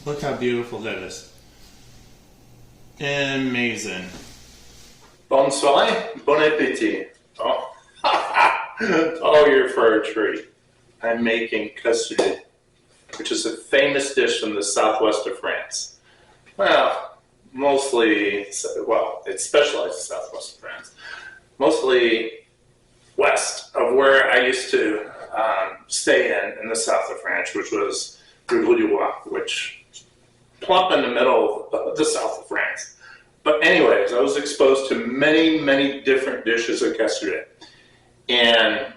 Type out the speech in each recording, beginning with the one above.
Look how beautiful that is. Amazing. Bonne soirée, bon appétit. Oh, oh, you're for a treat. I'm making cassoulet, which is a famous dish from the southwest of France. Well, mostly, well, it's specialized in southwest of France. Mostly west of where I used to stay in the south of France, which was Rue, which plump in the middle of the south of France. But anyways, I was exposed to many, many different dishes of cassoulet. And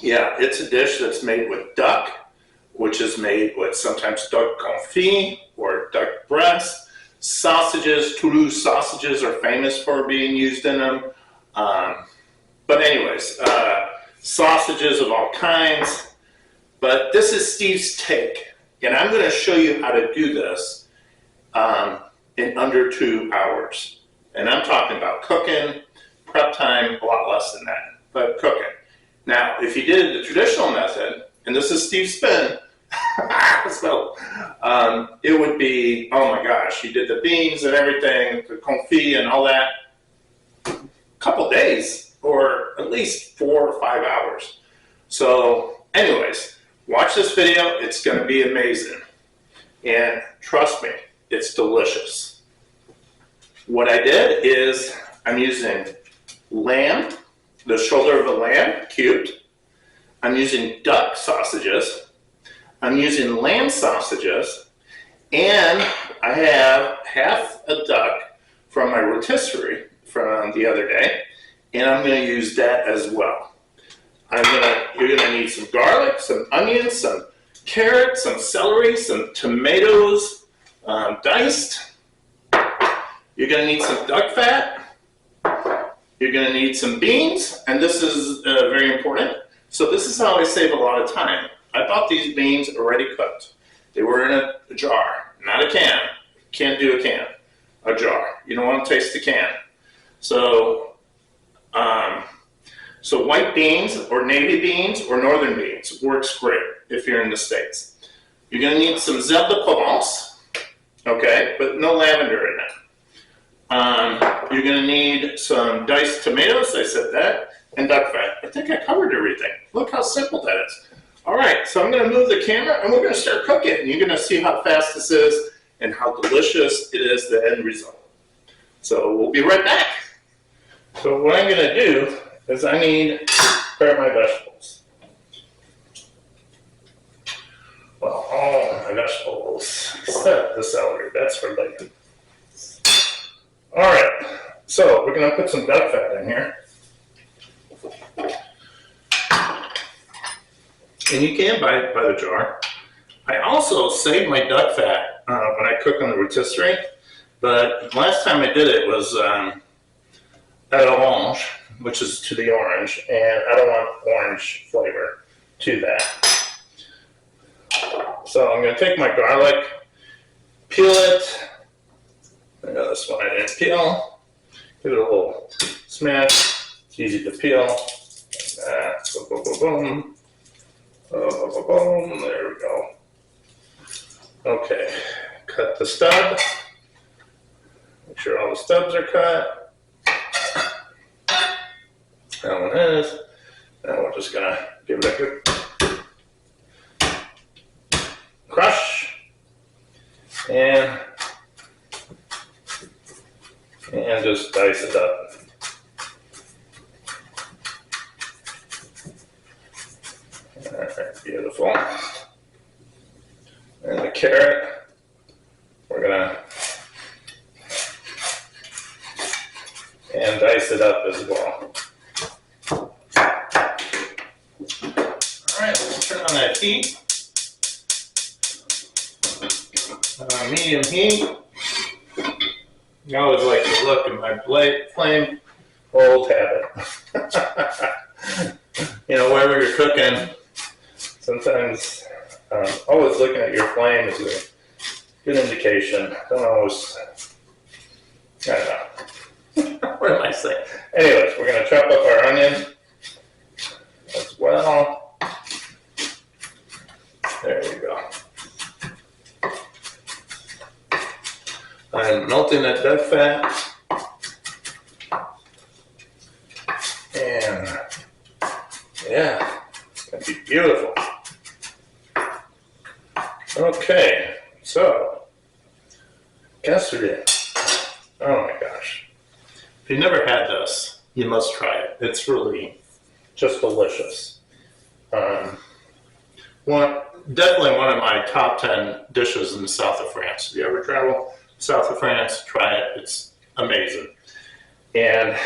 yeah, it's a dish that's made with duck, which is made with sometimes duck confit or duck breast. Sausages, Toulouse sausages are famous for being used in them. But anyways, sausages of all kinds. But this is Steve's take. And I'm going to show you how to do this in under 2 hours. And I'm talking about cooking, prep time, a lot less than that, but cooking. Now, if you did it the traditional method, and this is Steve's spin, so it would be, oh my gosh, you did the beans and everything, the confit and all that, a couple days, or at least 4 or 5 hours. So anyways, watch this video, it's going to be amazing. And trust me, it's delicious. What I did is I'm using lamb, the shoulder of a lamb, cubed. I'm using duck sausages. I'm using lamb sausages. And I have half a duck from my rotisserie from the other day. And I'm going to use that as well. You're gonna need some garlic, some onions, some carrots, some celery, some tomatoes, diced. You're gonna need some duck fat. You're gonna need some beans, and this is very important. So this is how I save a lot of time. I bought these beans already cooked. They were in a jar, not a can. Can't do a can, a jar. You don't want to taste the can. So white beans or navy beans or northern beans works great if you're in the States. You're going to need some zelle de Provence, okay, but no lavender in it. You're going to need some diced tomatoes, I said that, and duck fat. I think I covered everything. Look how simple that is. All right, so I'm going to move the camera and we're going to start cooking. And you're going to see how fast this is and how delicious it is, the end result. So we'll be right back. So what I'm going to do is I need to prepare my vegetables. Well, all my vegetables, except the celery, that's for later. All right, so we're going to put some duck fat in here. And you can buy it by the jar. I also save my duck fat when I cook on the rotisserie, but last time I did it was at orange, which is to the orange, and I don't want orange flavor to that. So I'm going to take my garlic, peel it. I know this one I didn't peel. Give it a little smash. It's easy to peel. Boom, boom, boom, boom. Boom, boom, boom. There we go. Okay, cut the stub. Make sure all the stubs are cut. That one is. Now we're just going to give it a good crush. And just dice it up. All right, beautiful. And the carrot, we're going to dice it up as well. All right, let's turn on that heat. Medium heat. I always like to look at my flame. Old habit. You know, wherever you're cooking, sometimes always looking at your flame is a good indication. Don't always, I don't know. What am I saying? Anyways, we're going to chop up our onion as well. There you go. I'm melting that duck fat. And yeah, it's gonna be beautiful. Okay, so Cassoulet. Oh my gosh. If you've never had this, you must try it. It's really just delicious. Definitely one of my top 10 dishes in the south of France. If you ever travel south of France, try it. It's amazing. And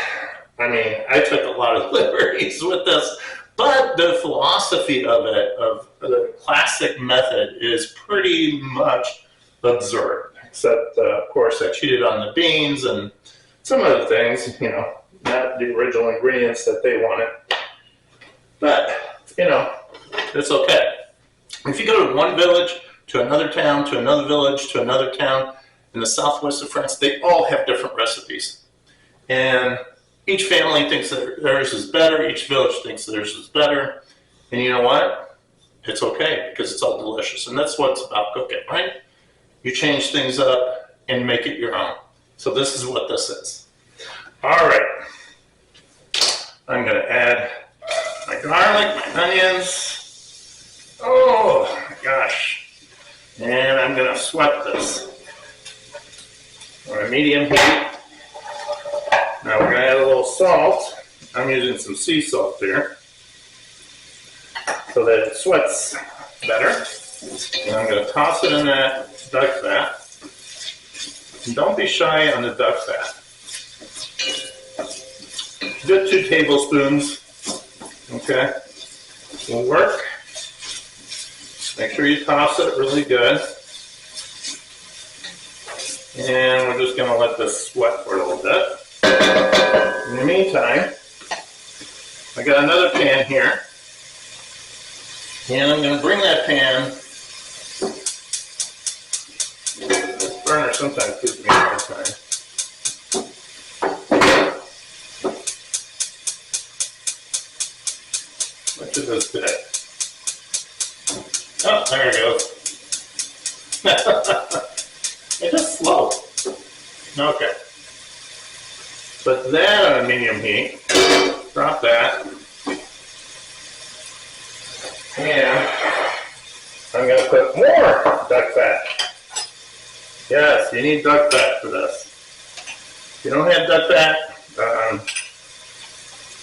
I mean, I took a lot of liberties with this, but the philosophy of it, of the classic method, is pretty much observed. Except, of course, I cheated on the beans and some other things, you know, not the original ingredients that they wanted. But, you know, it's okay. If you go to one village, to another town, to another village, to another town in the southwest of France, they all have different recipes. And each family thinks that theirs is better, each village thinks theirs is better. And you know what? It's okay, because it's all delicious. And that's what it's about cooking, right? You change things up and make it your own. So this is what this is. All right. I'm going to add my garlic, my onions. Oh my gosh. And I'm going to sweat this on a medium heat. Now we're going to add a little salt. I'm using some sea salt there so that it sweats better. And I'm going to toss it in that duck fat. And don't be shy on the duck fat. Good 2 tablespoons. Okay. Will work. Make sure you toss it really good. And we're just going to let this sweat for a little bit. In the meantime, I got another pan here. And I'm going to bring that pan. This burner sometimes gives me a hard time. Much of this today. Oh, there it goes. It's just slow. Okay. Put that on a medium heat. Drop that. And I'm going to put more duck fat. Yes, you need duck fat for this. If you don't have duck fat,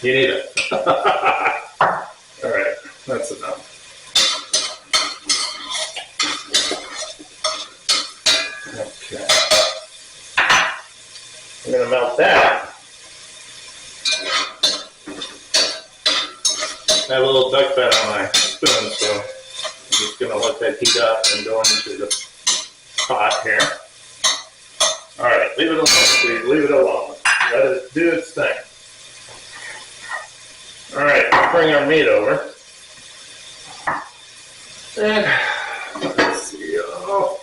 you need it. All right, that's enough. Okay. I'm going to melt that. I have a little duck fat on my spoon, so I'm just going to let that heat up and go into the pot here. All right, leave it alone, please. Leave it alone. Let it do its thing. All right, let's bring our meat over. And let's see. Oh.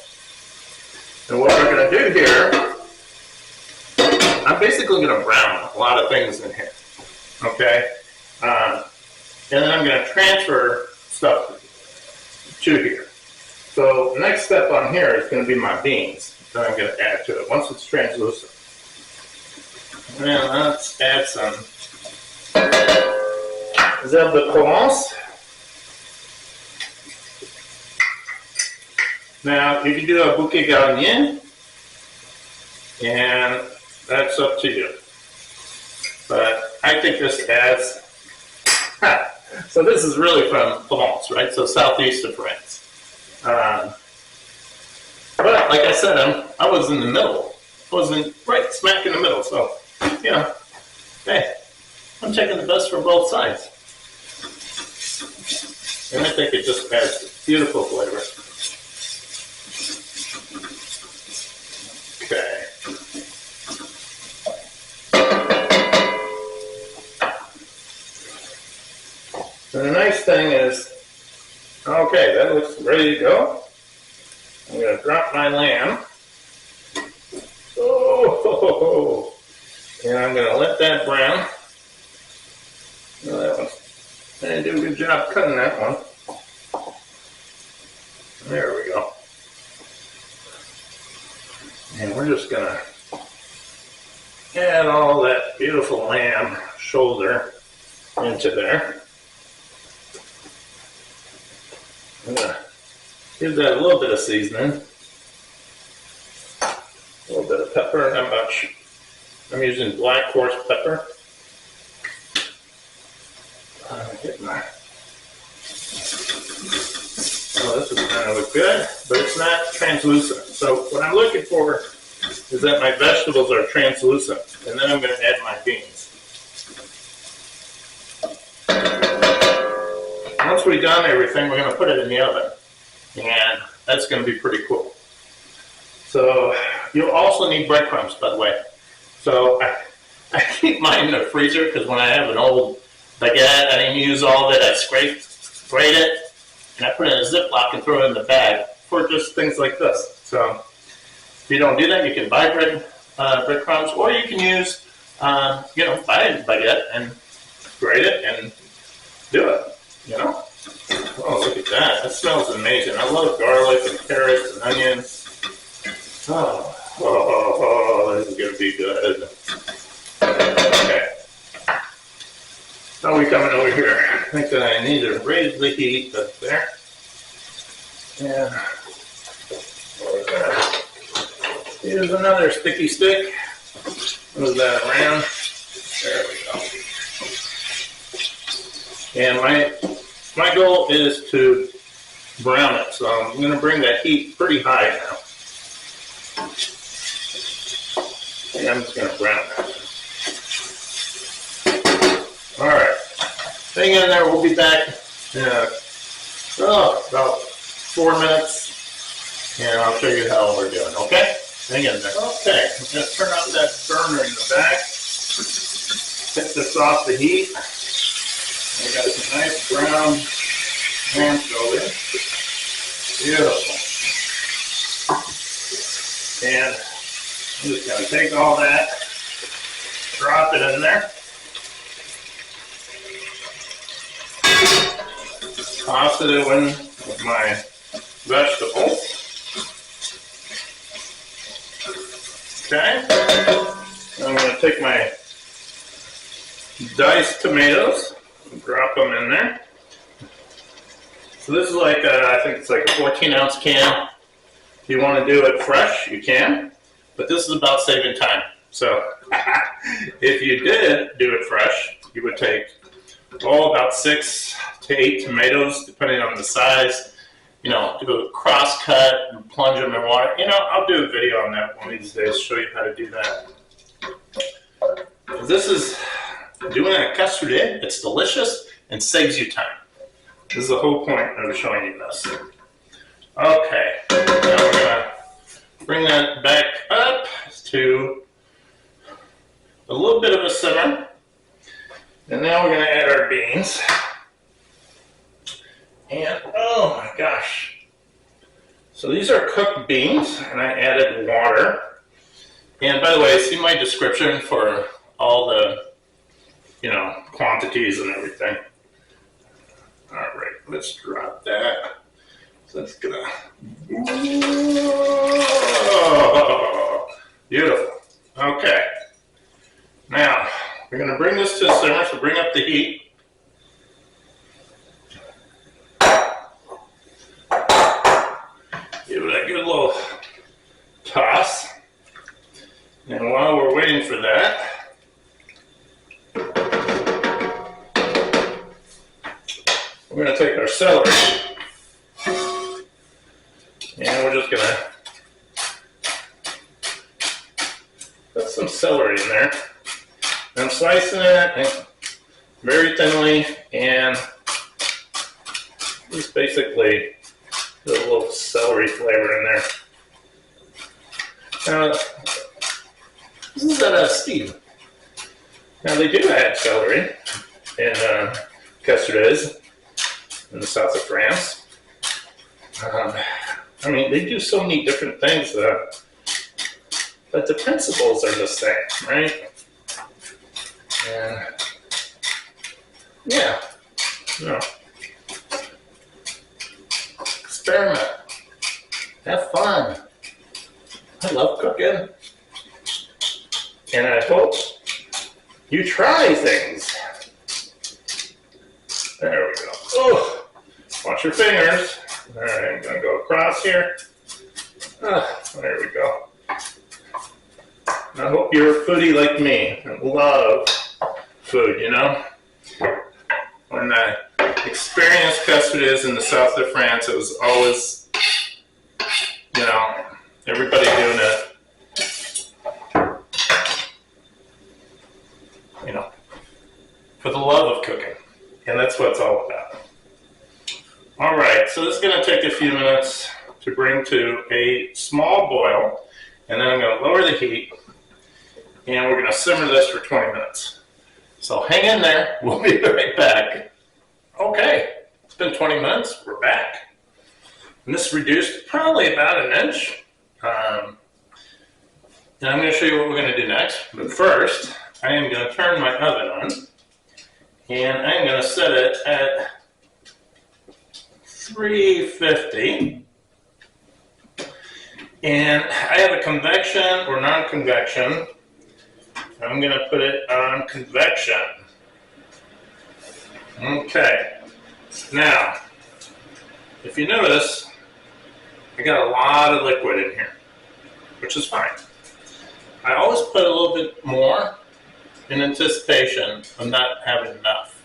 And what we're going to do here, I'm basically going to brown a lot of things in here. Okay? And then I'm going to transfer stuff to here. So the next step on here is going to be my beans that I'm going to add to it once it's translucent. And let's add some herbes de Provence. Now you can do a bouquet garni, and that's up to you. But I think this adds. So this is really from Provence, right? So southeast of France. But like I said, I was in the middle. I was right smack in the middle. So, you know, hey, I'm taking the best from both sides. And I think it just adds beautiful flavor. Okay. And the nice thing is, okay, that looks ready to go. I'm going to drop my lamb. Oh, and I'm going to let that brown. Well, I didn't do a good job cutting that one. There we go. And we're just gonna add all that beautiful lamb shoulder into there. I'm gonna give that a little bit of seasoning. A little bit of pepper, not much. I'm using black horse pepper. Oh, this is kind of look good, but it's not translucent. So what I'm looking for is that my vegetables are translucent, and then I'm going to add my beans. Once we've done everything, we're going to put it in the oven, and that's going to be pretty cool. So you'll also need breadcrumbs, by the way. So I keep mine in the freezer because when I have an old baguette, I didn't use all of it. I grate it, and I put it in a Ziploc and throw it in the bag for just things like this. So if you don't do that, you can buy breadcrumbs, or you can use, buy a baguette and grate it and do it. Oh, look at that! That smells amazing. I love garlic and carrots and onions. Oh, this is going to be good. Okay. How are we coming over here? I think that I need to raise the heat up there. And we're going to use another sticky stick. Move that around. There we go. And my goal is to brown it. So I'm going to bring that heat pretty high now. And I'm just going to brown that. Alright. Hang in there. We'll be back in about 4 minutes. And I'll show you how we're doing. Okay? Hang in there. Okay. I'm going to turn off that burner in the back. Take this off the heat. I got some nice brown anchovy. Beautiful. And I'm just going to take all that, drop it in there, toss it in with my vegetables. Okay, I'm going to take my diced tomatoes and drop them in there. So this is like, I think it's like a 14-ounce can. If you want to do it fresh, you can. But this is about saving time. So if you did do it fresh, you would take about 6 to 8 tomatoes, depending on the size. Do a cross cut and plunge them in water. I'll do a video on that one of these days, show you how to do that. This is doing a cassoulet. It's delicious and saves you time. This is the whole point of showing you this. Okay, now we're going to bring that back up to a little bit of a simmer. And now we're going to add our beans. And, oh my gosh. So these are cooked beans, and I added water. And by the way, see my description for all the, quantities and everything. All right, let's drop that. So that's gonna, whoa, beautiful. Okay, now we're gonna bring this to a simmer. So bring up the heat. Give it a good little toss. And while we're waiting for that, we're going to take our celery, and we're just going to put some celery in there. I'm slicing it very thinly, and just basically put a little celery flavor in there. Now, this is Steve. Now, they do add celery in Cassoulet in the south of France. They do so many different things, but the principles are the same, right? And yeah, experiment, have fun. I love cooking. And I hope you try things. There we go. Oh, watch your fingers. All right, I'm gonna go across here. There we go. I hope you're a foodie like me. I love food, you know? When I experienced Cassoulet in the south of France, it was always, you know, everybody doing it, you know, for the love of cooking. And that's what it's all about. All right, so this is going to take a few minutes to bring to a small boil, and then I'm going to lower the heat, and we're going to simmer this for 20 minutes. So hang in there, we'll be right back. Okay, it's been 20 minutes, we're back. And this reduced probably about an inch. And I'm going to show you what we're going to do next. But first, I am going to turn my oven on, and I'm going to set it at 350. And I have a convection or non-convection. I'm going to put it on convection. Okay. Now, if you notice, I got a lot of liquid in here, which is fine. I always put a little bit more in anticipation of not having enough.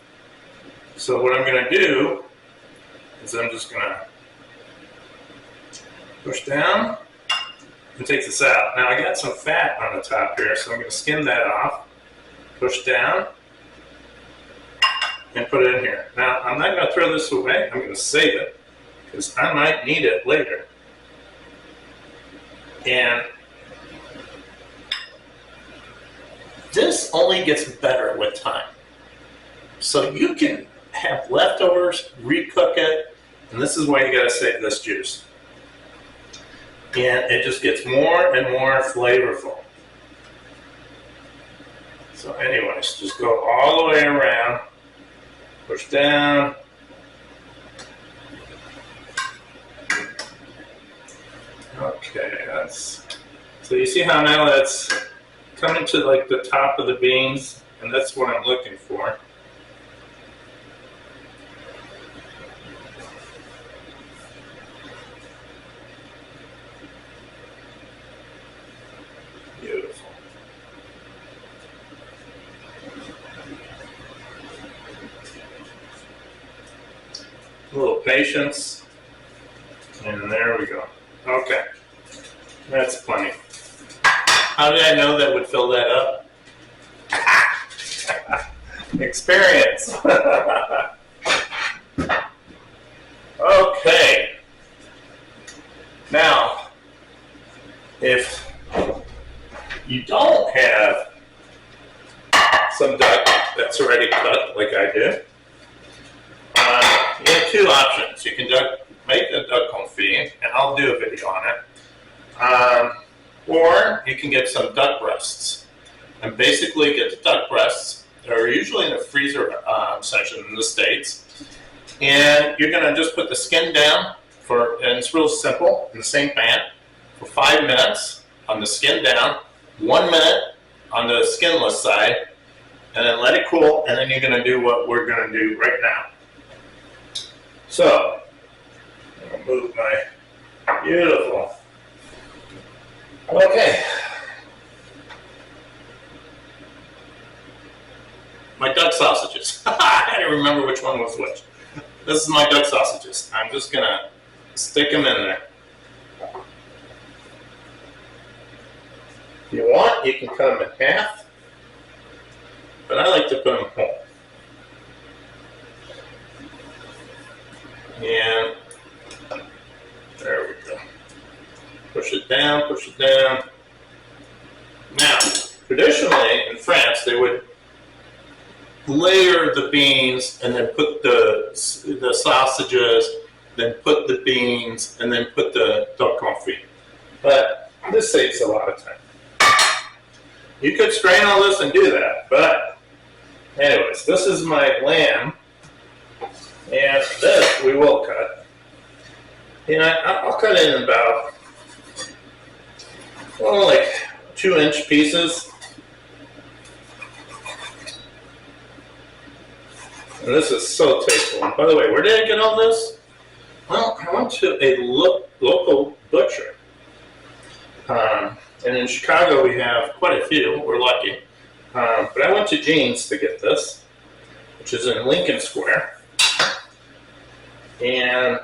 So what I'm going to do is I'm just going to push down and take this out. Now I got some fat on the top here, so I'm going to skim that off, push down, and put it in here. Now I'm not going to throw this away, I'm going to save it, because I might need it later. And this only gets better with time. So you can have leftovers, recook it, and this is why you got to save this juice. And it just gets more and more flavorful. So anyways, just go all the way around, push down. Okay, so you see how now that's coming to like the top of the beans, and that's what I'm looking for. Beautiful. A little patience, and there we go. Okay, that's plenty. How did I know that would fill that up? Experience. Okay. Now, if you don't have some duck that's already cooked, like I do, you have two options. You can make a duck confit, and I'll do a video on it. Or you can get some duck breasts. And basically get the duck breasts. They're usually in the freezer section in the States. And you're going to just put the skin down, and it's real simple, in the same pan, for 5 minutes on the skin down, 1 minute on the skinless side, and then let it cool, and then you're going to do what we're going to do right now. So, I'm going to move my beautiful. Okay. My duck sausages. I don't remember which one was which. This is my duck sausages. I'm just going to stick them in there. If you want, you can cut them in half, but I like to put them whole. And there we go. Push it down, push it down. Now, traditionally in France, they would layer the beans and then put the sausages, then put the beans, and then put the duck confit. But this saves a lot of time. You could strain all this and do that, but anyways, this is my lamb, and this we will cut. And I'll cut it in about well, like 2-inch pieces. And this is so tasteful. And by the way, where did I get all this? Well, I went to a local butcher. And in Chicago, we have quite a few. We're lucky. But I went to Jean's to get this, which is in Lincoln Square. And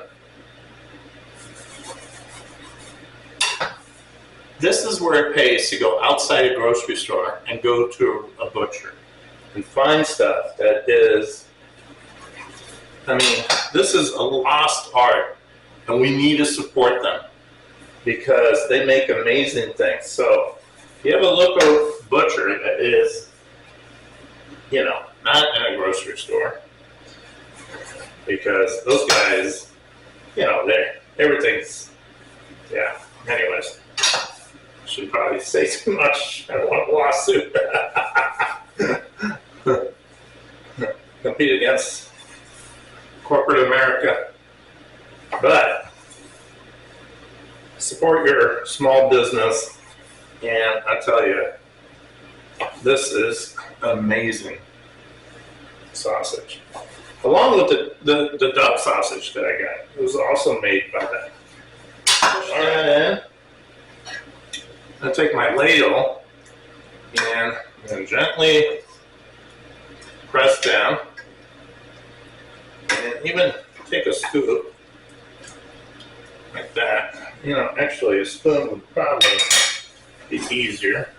this is where it pays to go outside a grocery store and go to a butcher and find stuff that is, I mean, this is a lost art, and we need to support them because they make amazing things. So if you have a local butcher that is, you know, not in a grocery store, because those guys, you know, everything's, yeah, anyways. Should probably say too much. I don't want a lawsuit. Compete against corporate America. But support your small business, and I tell you, this is amazing sausage. Along with the duck sausage that I got. It was also made by them. Alright, I take my ladle and then gently press down, and even take a scoop like that. You know, actually a spoon would probably be easier.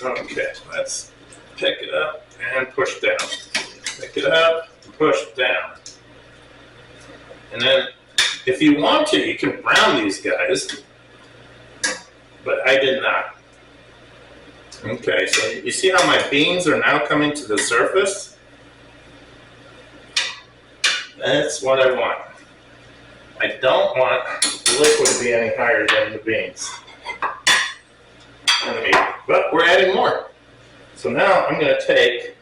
Okay, let's pick it up and push down. Pick it up and push down. And then if you want to, you can brown these guys, but I did not. Okay, so you see how my beans are now coming to the surface? That's what I want. I don't want the liquid to be any higher than the beans and the meat, but we're adding more. So now I'm going to take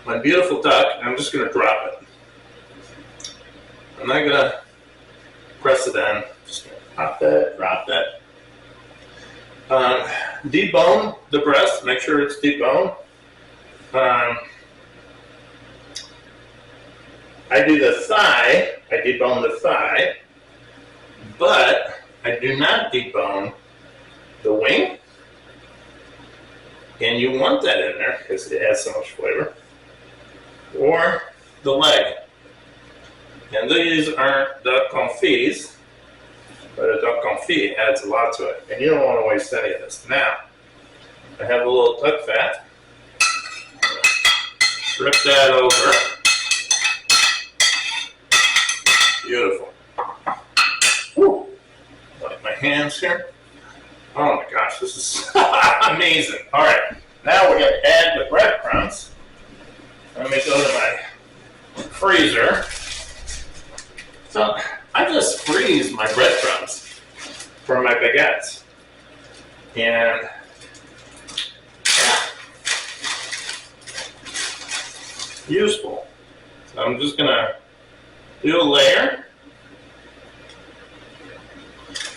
my beautiful duck and I'm just going to drop it. I'm not going to press it in. Just going to pop that, drop that. Debone the breast. Make sure it's deboned. I do the thigh. I debone the thigh. But I do not debone the wing. And you want that in there because it adds so much flavor. Or the leg. And these aren't duck confits, but a duck confit adds a lot to it. And you don't want to waste any of this. Now, I have a little duck fat. Rip that over. Beautiful. Woo. Like my hands here. Oh my gosh, this is amazing. All right, now we're going to add the breadcrumbs. Let me go to my freezer. So I just freeze my breadcrumbs for my baguettes. And yeah, useful. So I'm just going to do a layer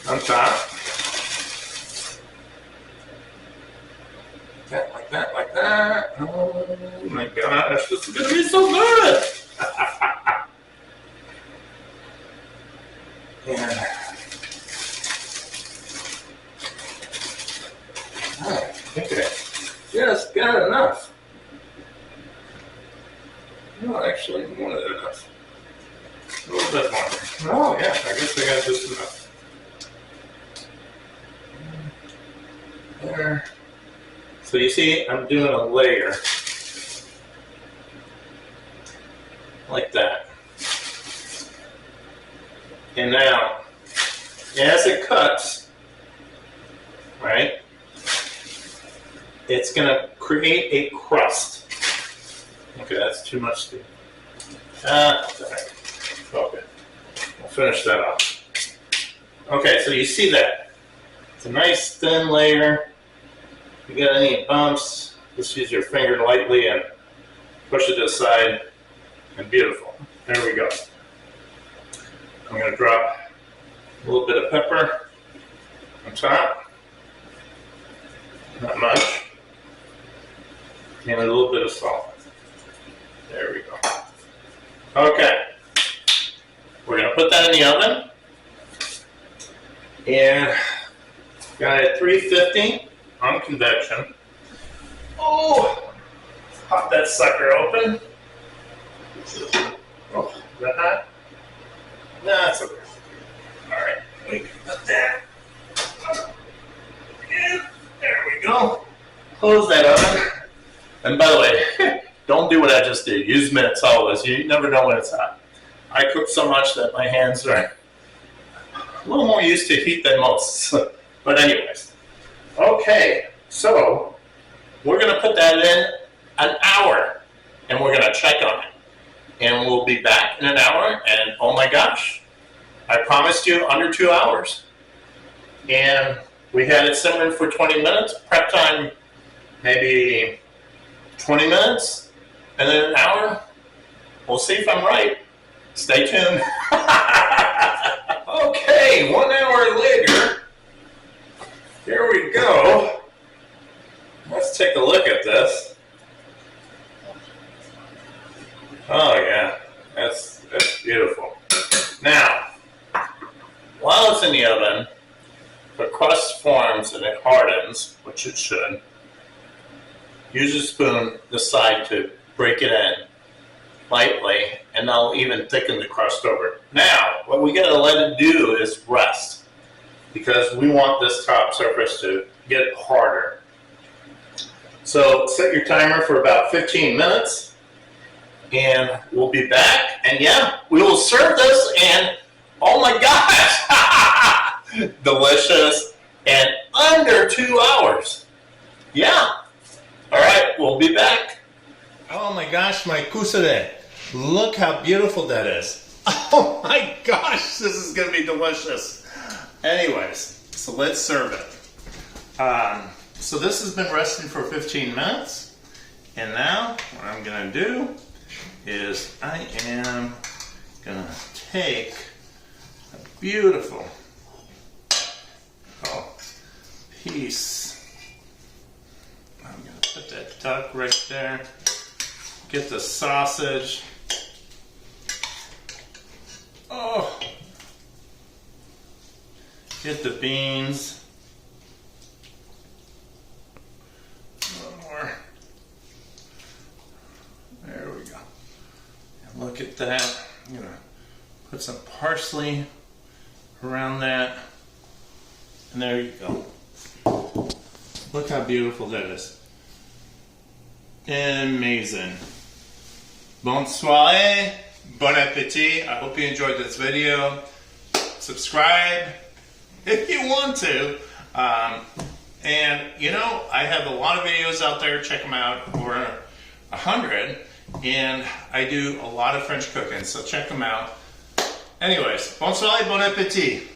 on top. Like that, like that. Oh my gosh, this is going to be so good. And okay, just got enough. No, actually, more than enough. A little bit more. Oh yeah, I guess I got just enough. There. So you see, I'm doing a layer like that. And now, as it cuts, right, it's going to create a crust. Okay, that's too much to... okay, we'll finish that off. Okay, so you see that. It's a nice thin layer. If you got any bumps, just use your finger lightly and push it aside, and beautiful. There we go. I'm going to drop A little bit of pepper on top. Not much. And a little bit of salt. There we go. Okay. We're going to put that in the oven. And got it at 350 on convection. Oh! Pop that sucker open. Oh, is that hot? No, it's okay. Alright, we can put that. And there we go. Close that oven. And by the way, don't do what I just did. Use mitts always. You never know when it's hot. I cook so much that my hands are a little more used to heat than most. But anyways. Okay, so we're going to put that in an hour. And we're going to check on it. And we'll be back in an hour. And oh my gosh, I promised you under 2 hours. And we had it simmering for 20 minutes. Prep time, maybe 20 minutes. And then an hour. We'll see if I'm right. Stay tuned. Okay, 1 hour later. Here we go. Let's take a look at this. Oh yeah, that's beautiful. Now, while it's in the oven, the crust forms and it hardens, which it should. Use a spoon, the side to break it in lightly, and that'll even thicken the crust over. Now, what we gotta let it do is rest, because we want this top surface to get harder. So set your timer for about 15 minutes, and we'll be back. And yeah, we will serve this, and oh my gosh, delicious, and under 2 hours. Yeah. All right, we'll be back. Oh my gosh, my cassoulet. Look how beautiful that is. Oh my gosh, this is gonna be delicious. Anyways, so let's serve it. So this has been resting for 15 minutes. And now what I'm gonna do is I am gonna take a beautiful piece. I'm gonna put that duck right there. Get the sausage. Oh, get the beans. One more. There we go. And look at that. I'm gonna put some parsley around that. And there you go. Look how beautiful that is. Amazing. Bonsoir. Bon appetit. I hope you enjoyed this video. Subscribe if you want to. And you know, I have a lot of videos out there. Check them out. Over 100. And I do a lot of French cooking, so check them out. Anyways, bonsoir, bon appetit.